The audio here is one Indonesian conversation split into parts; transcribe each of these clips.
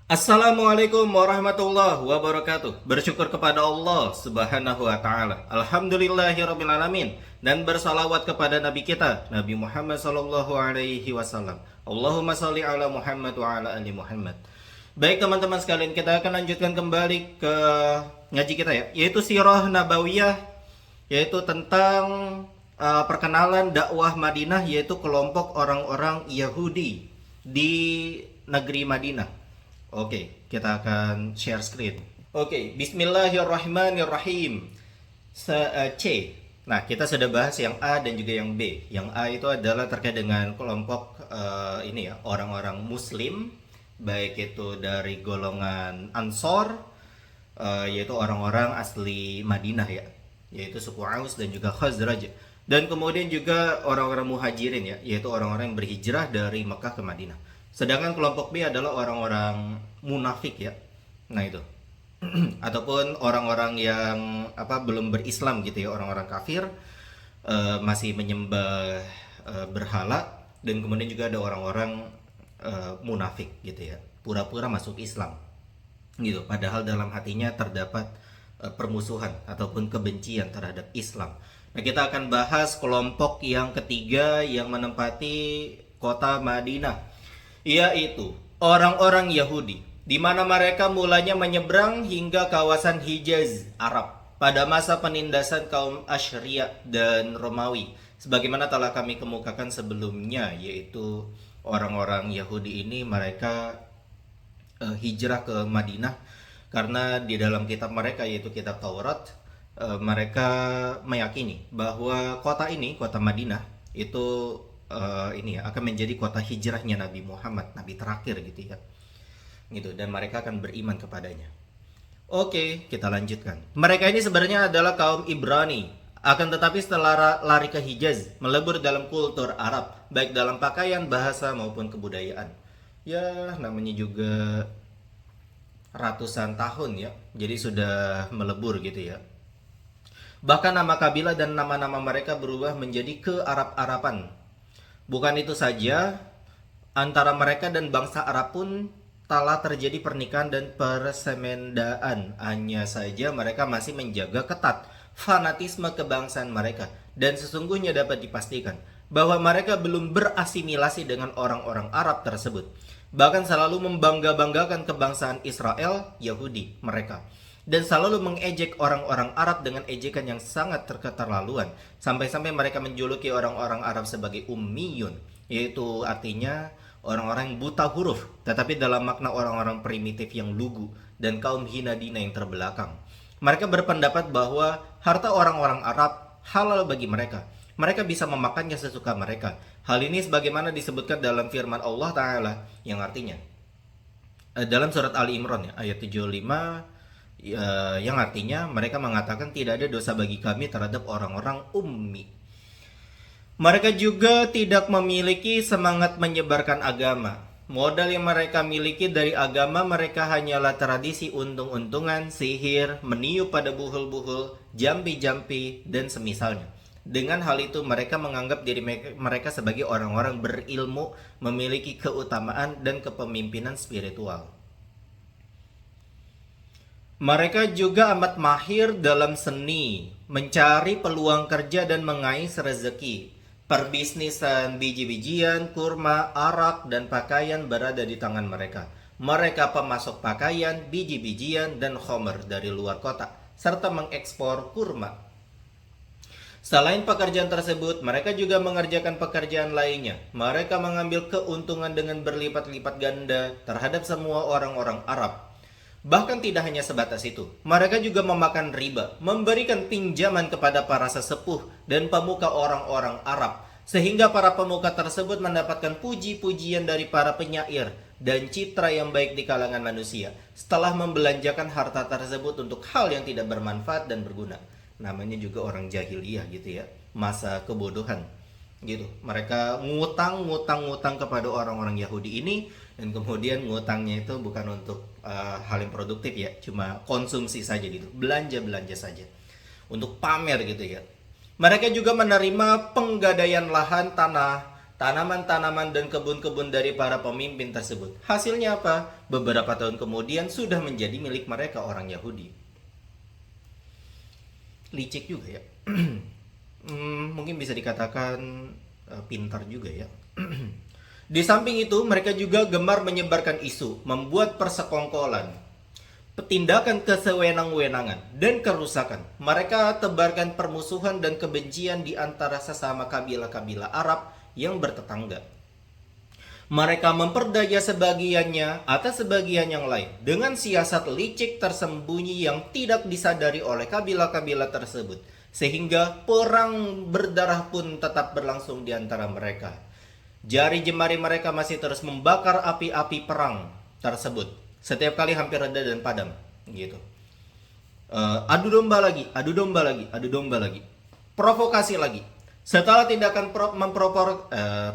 Assalamualaikum warahmatullahi wabarakatuh. Bersyukur kepada Allah Subhanahu wa taala. Alhamdulillahirabbil alamin dan bersalawat kepada nabi kita Nabi Muhammad sallallahu alaihi wasallam. Allahumma shalli ala Muhammad wa ala ali Muhammad. Baik teman-teman sekalian, kita akan lanjutkan kembali ke ngaji kita ya, yaitu Sirah Nabawiyah, yaitu tentang perkenalan dakwah Madinah, yaitu kelompok orang-orang Yahudi di negeri Madinah. Oke, kita akan share screen. Oke, bismillahirrahmanirrahim. C. Nah, kita sudah bahas yang A dan juga yang B. Yang A itu adalah terkait dengan kelompok ini ya, orang-orang Muslim, baik itu dari golongan Ansor, yaitu orang-orang asli Madinah ya, yaitu suku Aus dan juga Khazraj. Dan kemudian juga orang-orang Muhajirin ya, yaitu orang-orang yang berhijrah dari Mekah ke Madinah. Sedangkan kelompok B adalah orang-orang munafik ya. Nah itu. Ataupun orang-orang yang belum berislam gitu ya, orang-orang kafir, masih menyembah berhala, dan kemudian juga ada orang-orang munafik gitu ya, pura-pura masuk Islam gitu, padahal dalam hatinya terdapat permusuhan ataupun kebencian terhadap Islam. Nah, kita akan bahas kelompok yang ketiga yang menempati kota Madinah, yaitu orang-orang Yahudi, di mana mereka mulanya menyeberang hingga kawasan Hijaz, Arab, pada masa penindasan kaum Asyria dan Romawi. Sebagaimana telah kami kemukakan sebelumnya, yaitu orang-orang Yahudi ini mereka hijrah ke Madinah karena di dalam kitab mereka, yaitu kitab Taurat, mereka meyakini bahwa kota ini, kota Madinah, itu akan menjadi kota hijrahnya Nabi Muhammad, Nabi terakhir gitu ya, gitu, dan mereka akan beriman kepadanya. Oke, kita lanjutkan. Mereka ini sebenarnya adalah kaum Ibrani, akan tetapi setelah lari ke Hijaz, melebur dalam kultur Arab, baik dalam pakaian, bahasa maupun kebudayaan. Ya, namanya juga ratusan tahun ya, jadi sudah melebur gitu ya. Bahkan nama kabilah dan nama-nama mereka berubah menjadi ke-Arab-Araban. Bukan itu saja, antara mereka dan bangsa Arab pun telah terjadi pernikahan dan persemendaan. Hanya saja mereka masih menjaga ketat fanatisme kebangsaan mereka, dan sesungguhnya dapat dipastikan bahwa mereka belum berasimilasi dengan orang-orang Arab tersebut. Bahkan selalu membangga-banggakan kebangsaan Israel, Yahudi mereka, dan selalu mengejek orang-orang Arab dengan ejekan yang sangat terketerlaluan, sampai-sampai mereka menjuluki orang-orang Arab sebagai ummiyun, yaitu artinya orang-orang yang buta huruf, tetapi dalam makna orang-orang primitif yang lugu dan kaum hina dina yang terbelakang. Mereka berpendapat bahwa harta orang-orang Arab halal bagi mereka. Mereka bisa memakannya sesuka mereka. Hal ini sebagaimana disebutkan dalam firman Allah Ta'ala, yang artinya dalam surat Ali Imran ya, ayat 75, yang artinya mereka mengatakan tidak ada dosa bagi kami terhadap orang-orang ummi. Mereka juga tidak memiliki semangat menyebarkan agama. Modal yang mereka miliki dari agama mereka hanyalah tradisi untung-untungan, sihir, meniup pada buhul-buhul, jampi-jampi, dan semisalnya. Dengan hal itu mereka menganggap diri mereka sebagai orang-orang berilmu, memiliki keutamaan dan kepemimpinan spiritual. Mereka juga amat mahir dalam seni, mencari peluang kerja dan mengais rezeki. Perbisnisan biji-bijian, kurma, arak, dan pakaian berada di tangan mereka. Mereka pemasok pakaian, biji-bijian, dan khomer dari luar kota, serta mengekspor kurma. Selain pekerjaan tersebut, mereka juga mengerjakan pekerjaan lainnya. Mereka mengambil keuntungan dengan berlipat-lipat ganda terhadap semua orang-orang Arab. Bahkan tidak hanya sebatas itu, mereka juga memakan riba, memberikan pinjaman kepada para sesepuh dan pemuka orang-orang Arab, sehingga para pemuka tersebut mendapatkan puji-pujian dari para penyair dan citra yang baik di kalangan manusia, setelah membelanjakan harta tersebut untuk hal yang tidak bermanfaat dan berguna. Namanya juga orang jahiliyah gitu ya, masa kebodohan gitu. Mereka ngutang kepada orang-orang Yahudi ini, dan kemudian ngutangnya itu bukan untuk hal yang produktif ya, cuma konsumsi saja gitu, belanja saja untuk pamer gitu ya. Mereka juga menerima penggadaian lahan, tanah, tanaman-tanaman dan kebun-kebun dari para pemimpin tersebut. Hasilnya apa? Beberapa tahun kemudian sudah menjadi milik mereka orang Yahudi. Licik juga ya. Mungkin bisa dikatakan pintar juga ya. Di samping itu, mereka juga gemar menyebarkan isu, membuat persekongkolan, tindakan kesewenang-wenangan, dan kerusakan. Mereka tebarkan permusuhan dan kebencian di antara sesama kabilah-kabilah Arab yang bertetangga. Mereka memperdaya sebagiannya atas sebagian yang lain dengan siasat licik tersembunyi yang tidak disadari oleh kabilah-kabilah tersebut, sehingga perang berdarah pun tetap berlangsung di antara mereka. Jari jemari mereka masih terus membakar api-api perang tersebut. Setiap kali hampir reda dan padam, gitu. Adu domba lagi, adu domba lagi, adu domba lagi. Provokasi lagi. Setelah tindakan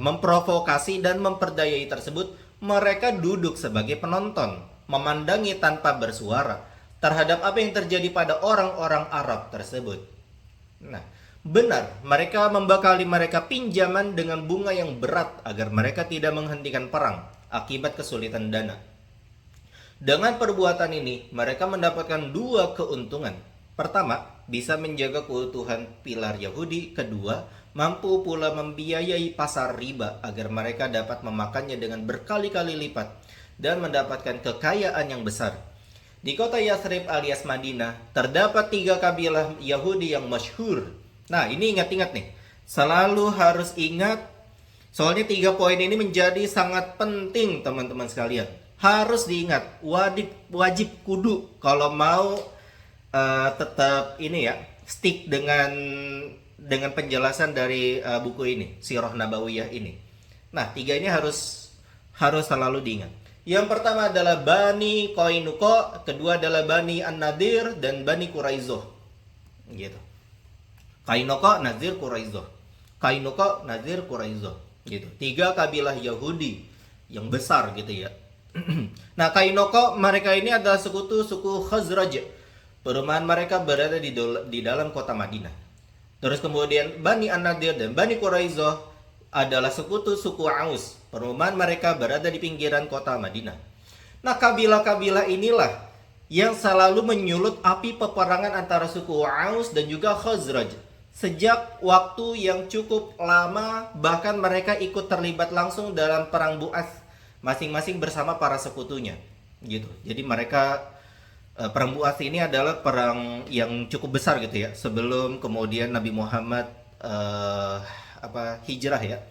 memprovokasi dan memperdayai tersebut, mereka duduk sebagai penonton, memandangi tanpa bersuara terhadap apa yang terjadi pada orang-orang Arab tersebut. Nah, benar, mereka membekali mereka pinjaman dengan bunga yang berat agar mereka tidak menghentikan perang akibat kesulitan dana. Dengan perbuatan ini, mereka mendapatkan dua keuntungan. Pertama, bisa menjaga keutuhan pilar Yahudi. Kedua, mampu pula membiayai pasar riba agar mereka dapat memakannya dengan berkali-kali lipat dan mendapatkan kekayaan yang besar. Di kota Yathrib alias Madinah, terdapat 3 kabilah Yahudi yang masyhur. Nah, ini ingat-ingat nih. Selalu harus ingat. Soalnya 3 poin ini menjadi sangat penting teman-teman sekalian. Harus diingat. Wajib kudu kalau mau tetap ini ya, stick dengan penjelasan dari buku ini, Sirah Nabawiyah ini. Nah, 3 ini harus selalu diingat. Yang pertama adalah Bani Qainuqa, kedua adalah Bani An-Nadir, dan Bani Quraizoh. Gitu. Qainuqa, Nadir, Quraizoh. Qainuqa, Nadir, Quraizoh. Gitu. 3 kabilah Yahudi yang besar gitu ya. Nah, Qainuqa mereka ini adalah suku Khazraj. Perumahan mereka berada di dalam kota Madinah. Terus kemudian Bani An-Nadir dan Bani Quraizoh adalah suku Aus. Perumahan mereka berada di pinggiran kota Madinah. Nah, kabilah-kabilah inilah yang selalu menyulut api peperangan antara suku Aus dan juga Khazraj. Sejak waktu yang cukup lama, bahkan mereka ikut terlibat langsung dalam perang Bu'ats masing-masing bersama para sekutunya. Gitu. Jadi mereka perang Bu'ats ini adalah perang yang cukup besar gitu ya, sebelum kemudian Nabi Muhammad hijrah ya.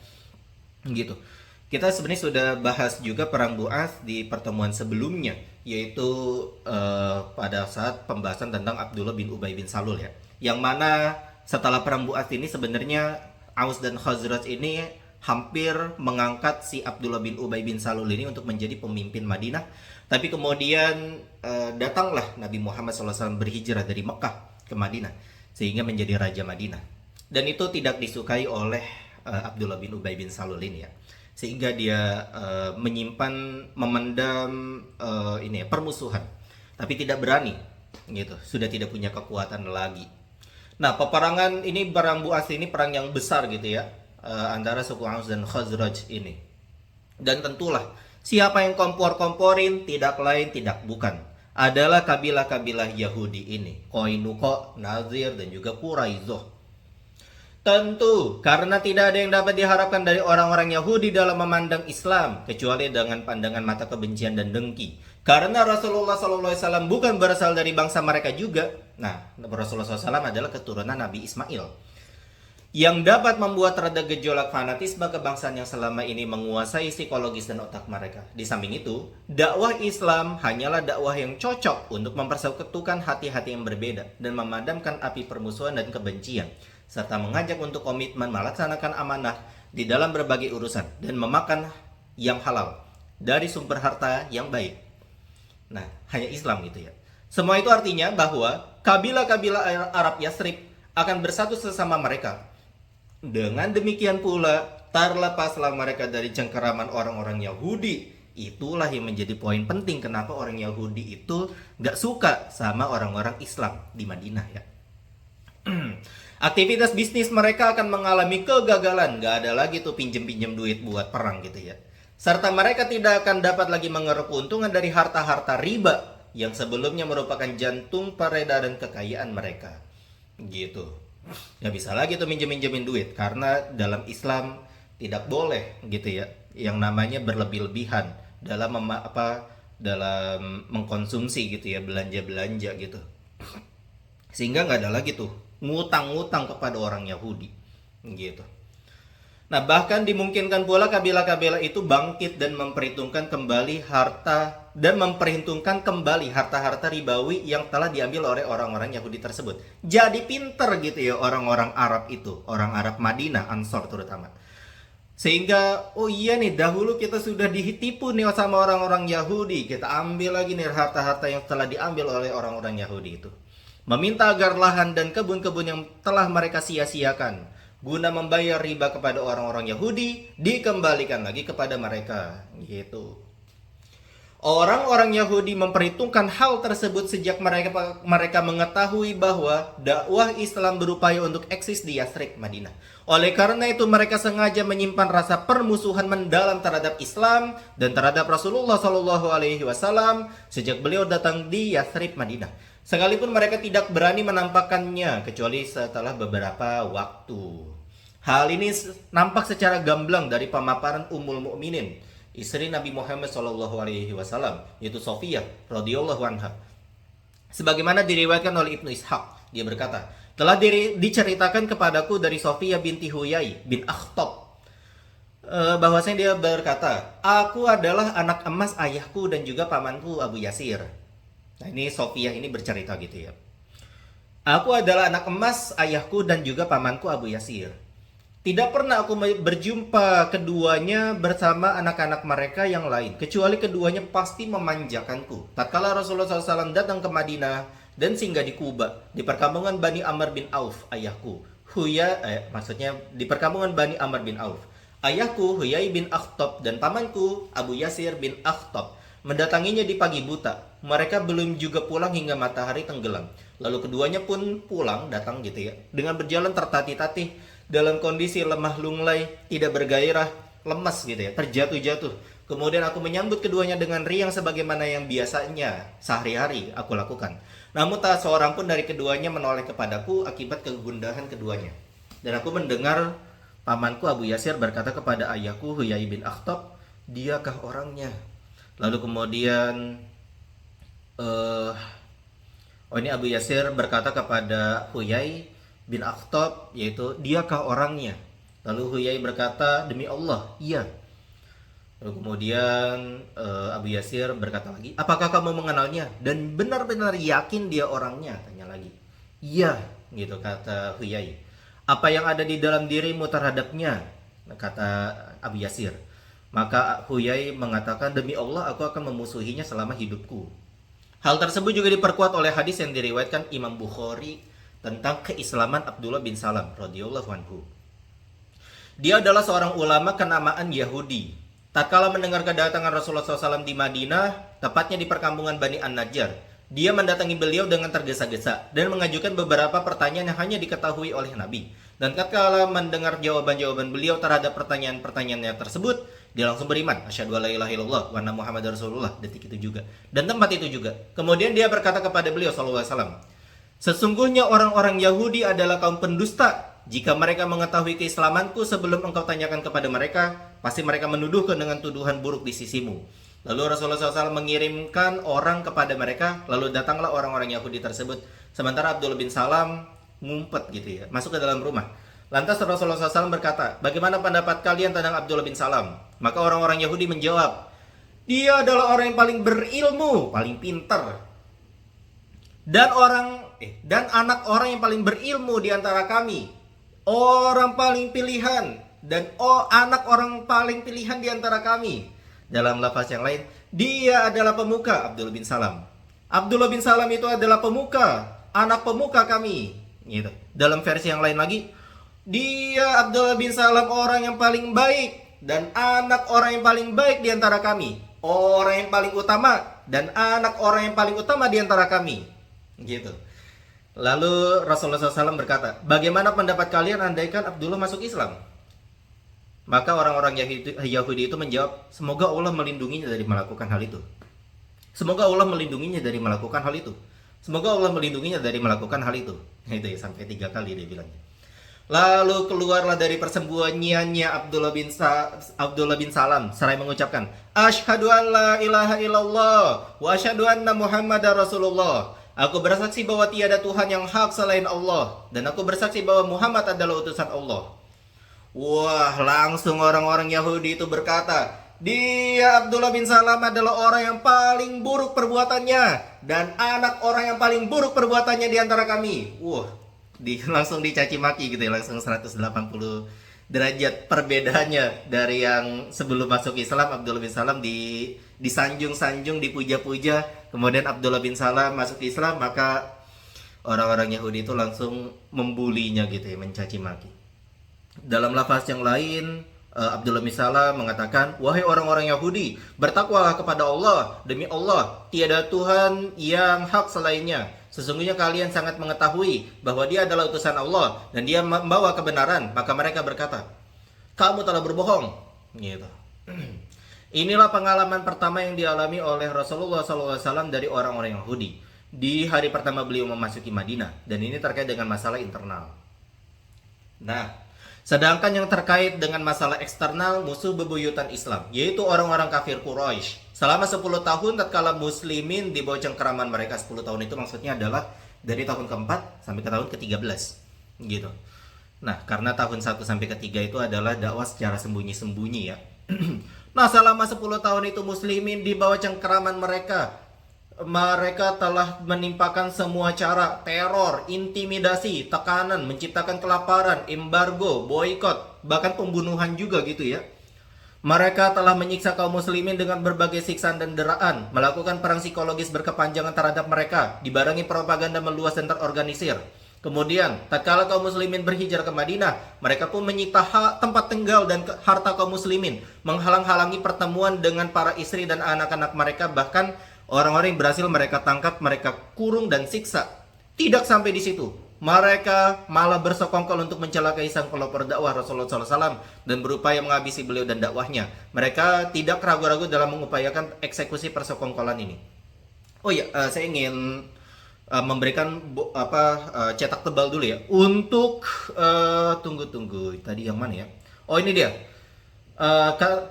Gitu. Kita sebenarnya sudah bahas juga perang Bu'ats di pertemuan sebelumnya, yaitu pada saat pembahasan tentang Abdullah bin Ubay bin Salul ya. Yang mana setelah perang Bu'ats ini sebenarnya Aus dan Khazraj ini hampir mengangkat si Abdullah bin Ubay bin Salul ini untuk menjadi pemimpin Madinah. Tapi kemudian datanglah Nabi Muhammad SAW berhijrah dari Mekah ke Madinah sehingga menjadi Raja Madinah. Dan itu tidak disukai oleh Abdullah bin Ubay bin Salul ini ya. Sehingga dia memendam permusuhan. Tapi tidak berani gitu. Sudah tidak punya kekuatan lagi. Nah, peperangan ini perang Bu'ats ini perang yang besar gitu ya, antara suku Aus dan Khazraj ini. Dan tentulah siapa yang kompor-komporin tidak lain tidak bukan adalah kabilah-kabilah Yahudi ini, Qainuqa, Nadir, dan juga Quraizoh. Tentu karena tidak ada yang dapat diharapkan dari orang-orang Yahudi dalam memandang Islam kecuali dengan pandangan mata kebencian dan dengki. Karena Rasulullah SAW bukan berasal dari bangsa mereka juga. Nah, Rasulullah SAW adalah keturunan Nabi Ismail, yang dapat membuat reda gejolak fanatisme kebangsaan yang selama ini menguasai psikologis dan otak mereka. Di samping itu, dakwah Islam hanyalah dakwah yang cocok untuk mempersatukan hati-hati yang berbeda dan memadamkan api permusuhan dan kebencian, serta mengajak untuk komitmen melaksanakan amanah di dalam berbagai urusan dan memakan yang halal dari sumber harta yang baik. Nah, hanya Islam gitu ya. Semua itu artinya bahwa kabilah-kabilah Arab Yathrib akan bersatu sesama mereka. Dengan demikian pula, terlepaslah mereka dari cengkeraman orang-orang Yahudi. Itulah yang menjadi poin penting kenapa orang Yahudi itu gak suka sama orang-orang Islam di Madinah ya. Aktivitas bisnis mereka akan mengalami kegagalan. Gak ada lagi tuh pinjem-pinjem duit buat perang gitu ya. Serta mereka tidak akan dapat lagi mengeruk keuntungan dari harta-harta riba yang sebelumnya merupakan jantung peredaran kekayaan mereka. Gitu. Gak bisa lagi tuh minjem-minjemin duit. Karena dalam Islam tidak boleh gitu ya. Yang namanya berlebih-lebihan dalam dalam mengkonsumsi gitu ya, belanja-belanja gitu. Sehingga nggak ada lagi tuh ngutang-ngutang kepada orang Yahudi gitu. Nah, bahkan dimungkinkan pula kabilah-kabilah itu bangkit dan memperhitungkan kembali harta-harta ribawi yang telah diambil oleh orang-orang Yahudi tersebut. Jadi pinter gitu ya orang-orang Arab itu, orang Arab Madinah, Ansor terutama. Sehingga, oh iya nih, dahulu kita sudah ditipu nih sama orang-orang Yahudi. Kita ambil lagi nih harta-harta yang telah diambil oleh orang-orang Yahudi itu. Meminta agar lahan dan kebun-kebun yang telah mereka sia-siakan guna membayar riba kepada orang-orang Yahudi dikembalikan lagi kepada mereka. Gitu. Orang-orang Yahudi memperhitungkan hal tersebut sejak mereka mengetahui bahwa dakwah Islam berupaya untuk eksis di Yathrib, Madinah. Oleh karena itu mereka sengaja menyimpan rasa permusuhan mendalam terhadap Islam dan terhadap Rasulullah SAW sejak beliau datang di Yathrib, Madinah. Sekalipun mereka tidak berani menampakkannya kecuali setelah beberapa waktu. Hal ini nampak secara gamblang dari pemaparan Ummul Mukminin, istri Nabi Muhammad SAW, yaitu Sofiyah radhiyallahu anha. Sebagaimana diriwayatkan oleh Ibnu Ishaq, dia berkata, telah diceritakan kepadaku dari Sofiyah binti Huyai bin Akhtab, bahwasanya dia berkata, aku adalah anak emas ayahku dan juga pamanku Abu Yasir. Nah, ini Sofiyah ini bercerita gitu ya. Aku adalah anak emas ayahku dan juga pamanku Abu Yasir. Tidak pernah aku berjumpa keduanya bersama anak-anak mereka yang lain, kecuali keduanya pasti memanjakanku. Tatkala Rasulullah SAW datang ke Madinah dan singgah di Kuba, di perkampungan Bani Amr bin Auf, ayahku. Maksudnya di perkampungan Bani Amr bin Auf. Ayahku Huyai bin Akhtab dan pamanku Abu Yasir bin Akhtab mendatanginya di pagi buta. Mereka belum juga pulang hingga matahari tenggelam. Lalu keduanya pun pulang, datang gitu ya, dengan berjalan tertatih-tatih dalam kondisi lemah lunglai, tidak bergairah, lemas gitu ya, terjatuh-jatuh. Kemudian aku menyambut keduanya dengan riang sebagaimana yang biasanya sehari-hari aku lakukan. Namun tak seorang pun dari keduanya menoleh kepadaku akibat kegundahan keduanya. Dan aku mendengar pamanku Abu Yasir berkata kepada ayahku Huyai bin Akhtab, diakah orangnya? Lalu kemudian ini Abu Yasir berkata kepada Huyai bin Akhtab, yaitu diakah orangnya? Lalu Huyai berkata, demi Allah, iya. Lalu kemudian Abu Yasir berkata lagi, apakah kamu mengenalnya? Dan benar-benar yakin dia orangnya? Tanya lagi. Iya, gitu kata Huyai. Apa yang ada di dalam dirimu terhadapnya? Kata Abu Yasir. Maka Huyai mengatakan, demi Allah aku akan memusuhinya selama hidupku. Hal tersebut juga diperkuat oleh hadis yang diriwayatkan Imam Bukhari tentang keislaman Abdullah bin Salam radhiyallahu anhu. Dia adalah seorang ulama kenamaan Yahudi. Tatkala mendengar kedatangan Rasulullah SAW di Madinah, tepatnya di perkampungan Bani An-Najjar, dia mendatangi beliau dengan tergesa-gesa dan mengajukan beberapa pertanyaan yang hanya diketahui oleh Nabi. Dan tatkala mendengar jawaban-jawaban beliau terhadap pertanyaan-pertanyaannya tersebut, dia langsung beriman, asyhadu alla ilaha illallah wa anna muhammadar rasulullah, detik itu juga dan tempat itu juga. Kemudian dia berkata kepada beliau sallallahu alaihi wasallam, sesungguhnya orang-orang Yahudi adalah kaum pendusta. Jika mereka mengetahui keislamanku sebelum engkau tanyakan kepada mereka, pasti mereka menuduhkan dengan tuduhan buruk di sisimu. Lalu Rasulullah SAW mengirimkan orang kepada mereka, lalu datanglah orang-orang Yahudi tersebut. Sementara Abdullah bin Salam ngumpet gitu ya, masuk ke dalam rumah. Lantas Rasulullah SAW berkata, bagaimana pendapat kalian tentang Abdullah bin Salam? Maka orang-orang Yahudi menjawab, dia adalah orang yang paling berilmu, paling pintar. Dan anak orang yang paling berilmu di antara kami. Orang paling pilihan. Dan anak orang paling pilihan di antara kami. Dalam lafaz yang lain, dia adalah pemuka, Abdullah bin Salam. Abdullah bin Salam itu adalah pemuka, anak pemuka kami. Gitu. Dalam versi yang lain lagi, dia Abdullah bin Salam orang yang paling baik dan anak orang yang paling baik di antara kami. Orang yang paling utama dan anak orang yang paling utama di antara kami. Gitu. Lalu Rasulullah SAW berkata, bagaimana pendapat kalian andaikan Abdullah masuk Islam? Maka orang-orang Yahudi itu menjawab, semoga Allah melindunginya dari melakukan hal itu. Semoga Allah melindunginya dari melakukan hal itu. Semoga Allah melindunginya dari melakukan hal itu. Itu ya, sampai 3 kali dia bilangnya. Lalu keluarlah dari persembunyiannya Abdullah bin Salam seraya mengucapkan, Asyhadu an la ilaha illallah wa asyhadu anna Muhammadar Rasulullah. Aku bersaksi bahwa tiada Tuhan yang hak selain Allah, dan aku bersaksi bahwa Muhammad adalah utusan Allah. Wah, langsung orang-orang Yahudi itu berkata, dia Abdullah bin Salam adalah orang yang paling buruk perbuatannya, dan anak orang yang paling buruk perbuatannya di antara kami. Wah, langsung dicaci maki gitu ya, langsung 180 derajat perbedaannya dari yang sebelum masuk Islam. Abdullah bin Salam disanjung-sanjung, dipuja-puja. Kemudian Abdullah bin Salam masuk Islam, maka orang-orang Yahudi itu langsung membulinya gitu ya, mencaci maki. Dalam lafaz yang lain, Abdullah bin Salam mengatakan, wahai orang-orang Yahudi, bertakwalah kepada Allah. Demi Allah, tiada Tuhan yang hak selainnya. Sesungguhnya kalian sangat mengetahui bahwa dia adalah utusan Allah dan dia membawa kebenaran. Maka mereka berkata, kamu telah berbohong. Gitu. Inilah pengalaman pertama yang dialami oleh Rasulullah SAW dari orang-orang Yahudi di hari pertama beliau memasuki Madinah. Dan ini terkait dengan masalah internal. Nah, sedangkan yang terkait dengan masalah eksternal, musuh bebuyutan Islam, yaitu orang-orang kafir Quraisy, selama 10 tahun tatkala muslimin di bawah cengkeraman mereka. 10 tahun itu maksudnya adalah dari tahun keempat sampai ke tahun ke-13 gitu. Nah, karena tahun 1 sampai ke-3 itu adalah dakwah secara sembunyi-sembunyi ya. Nah, selama 10 tahun itu muslimin di bawah cengkeraman mereka. Mereka telah menimpakan semua cara, teror, intimidasi, tekanan, menciptakan kelaparan, embargo, boikot, bahkan pembunuhan juga gitu ya. Mereka telah menyiksa kaum muslimin dengan berbagai siksaan dan deraan, melakukan perang psikologis berkepanjangan terhadap mereka, dibarengi propaganda meluas dan terorganisir. Kemudian, tatkala kaum muslimin berhijrah ke Madinah, mereka pun menyita tempat tinggal dan harta kaum muslimin, menghalang-halangi pertemuan dengan para istri dan anak-anak mereka, bahkan orang-orang yang berhasil mereka tangkap, mereka kurung dan siksa. Tidak sampai di situ, mereka malah bersekongkol untuk mencelakai sang pelopor dakwah Rasulullah SAW dan berupaya menghabisi beliau dan dakwahnya. Mereka tidak ragu-ragu dalam mengupayakan eksekusi persekongkolan ini. Oh iya, saya ingin memberikan cetak tebal dulu ya. Untuk tunggu tadi yang mana ya? Oh ini dia.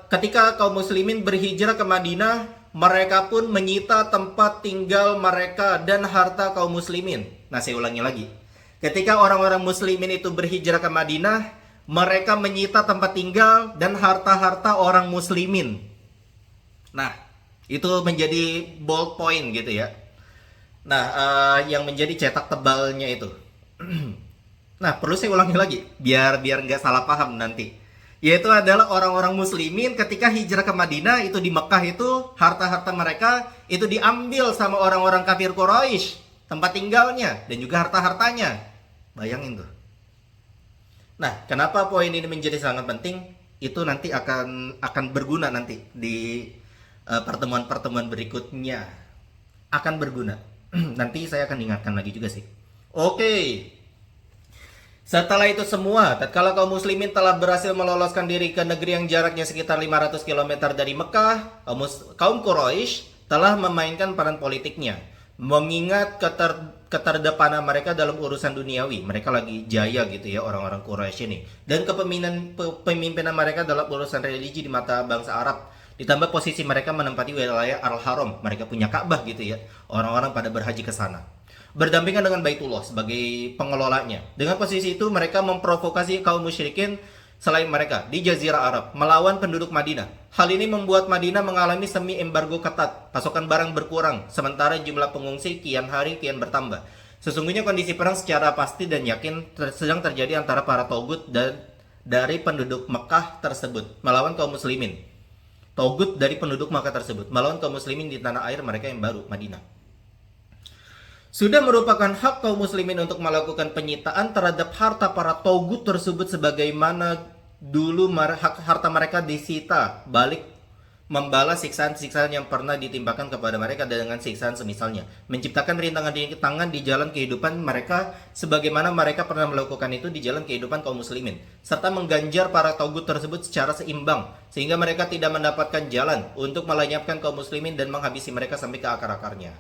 Ketika kaum muslimin berhijrah ke Madinah, mereka pun menyita tempat tinggal mereka dan harta kaum muslimin. Nah, saya ulangi lagi. Ketika orang-orang muslimin itu berhijrah ke Madinah, mereka menyita tempat tinggal dan harta-harta orang muslimin. Nah, itu menjadi bold point gitu ya. Nah, yang menjadi cetak tebalnya itu. Nah, perlu saya ulangi lagi biar nggak salah paham nanti. Yaitu adalah orang-orang muslimin ketika hijrah ke Madinah itu di Mekah itu harta-harta mereka itu diambil sama orang-orang kafir Quraisy, tempat tinggalnya dan juga harta-hartanya. Bayangin tuh. Nah, kenapa poin ini menjadi sangat penting? Itu nanti akan berguna nanti di pertemuan-pertemuan berikutnya. Akan berguna. Nanti saya akan ingatkan lagi juga sih. Oke. Setelah itu semua, tatkala kaum muslimin telah berhasil meloloskan diri ke negeri yang jaraknya sekitar 500 km dari Mekah, kaum Quraisy telah memainkan peran politiknya. Mengingat keterdepanan mereka dalam urusan duniawi. Mereka lagi jaya gitu ya orang-orang Quraisy ini. Dan kepemimpinan mereka dalam urusan religi di mata bangsa Arab. Ditambah posisi mereka menempati wilayah Al-Haram. Mereka punya Ka'bah gitu ya. Orang-orang pada berhaji ke sana. Berdampingan dengan Baitullah sebagai pengelolanya. Dengan posisi itu mereka memprovokasi kaum musyrikin selain mereka di Jazirah Arab melawan penduduk Madinah. Hal ini membuat Madinah mengalami semi embargo ketat. Pasokan barang berkurang, sementara jumlah pengungsi kian hari kian bertambah. Sesungguhnya kondisi perang secara pasti dan yakin sedang terjadi antara para togut dan dari penduduk Mekah tersebut melawan kaum muslimin. Togut dari penduduk Makkah tersebut melawan kaum muslimin di tanah air mereka yang baru, Madinah. Sudah merupakan hak kaum muslimin untuk melakukan penyitaan terhadap harta para togut tersebut sebagaimana dulu harta mereka disita balik membalas siksaan-siksaan yang pernah ditimpakan kepada mereka dengan siksaan semisalnya, menciptakan rintangan di jalan kehidupan mereka sebagaimana mereka pernah melakukan itu di jalan kehidupan kaum muslimin, serta mengganjar para togut tersebut secara seimbang sehingga mereka tidak mendapatkan jalan untuk melenyapkan kaum muslimin dan menghabisi mereka sampai ke akar-akarnya.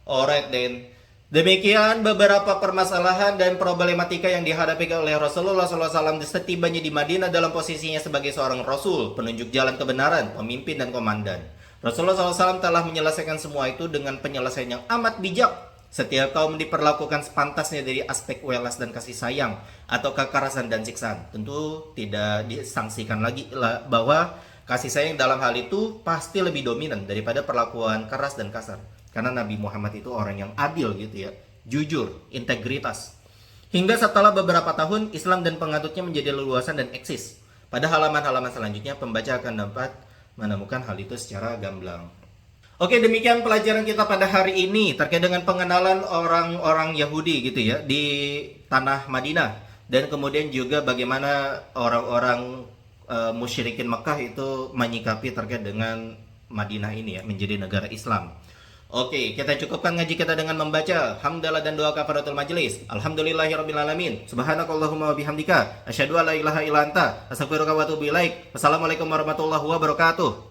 Alright then. Demikian beberapa permasalahan dan problematika yang dihadapi oleh Rasulullah SAW setibanya di Madinah dalam posisinya sebagai seorang Rasul, penunjuk jalan kebenaran, pemimpin dan komandan. Rasulullah SAW telah menyelesaikan semua itu dengan penyelesaian yang amat bijak. Setiap kaum diperlakukan sepantasnya dari aspek welas dan kasih sayang atau kekerasan dan siksaan. Tentu tidak disangsikan lagi bahwa kasih sayang dalam hal itu pasti lebih dominan daripada perlakuan keras dan kasar. Karena Nabi Muhammad itu orang yang adil gitu ya, jujur, integritas. Hingga setelah beberapa tahun, Islam dan penganutnya menjadi leluasan dan eksis. Pada halaman-halaman selanjutnya, pembaca akan dapat menemukan hal itu secara gamblang. Oke, demikian pelajaran kita pada hari ini terkait dengan pengenalan orang-orang Yahudi gitu ya di tanah Madinah. Dan kemudian juga bagaimana orang-orang musyrikin Mekah itu menyikapi terkait dengan Madinah ini ya, menjadi negara Islam. Oke, kita cukupkan ngaji kita dengan membaca hamdalah dan doa kafaratul majelis. Alhamdulillahirabbil Subhanakallahumma wa bihamdika asyhadu an la ilaha illa anta astaghfiruka wa atubu ilaik. Wassalamualaikum warahmatullahi wabarakatuh.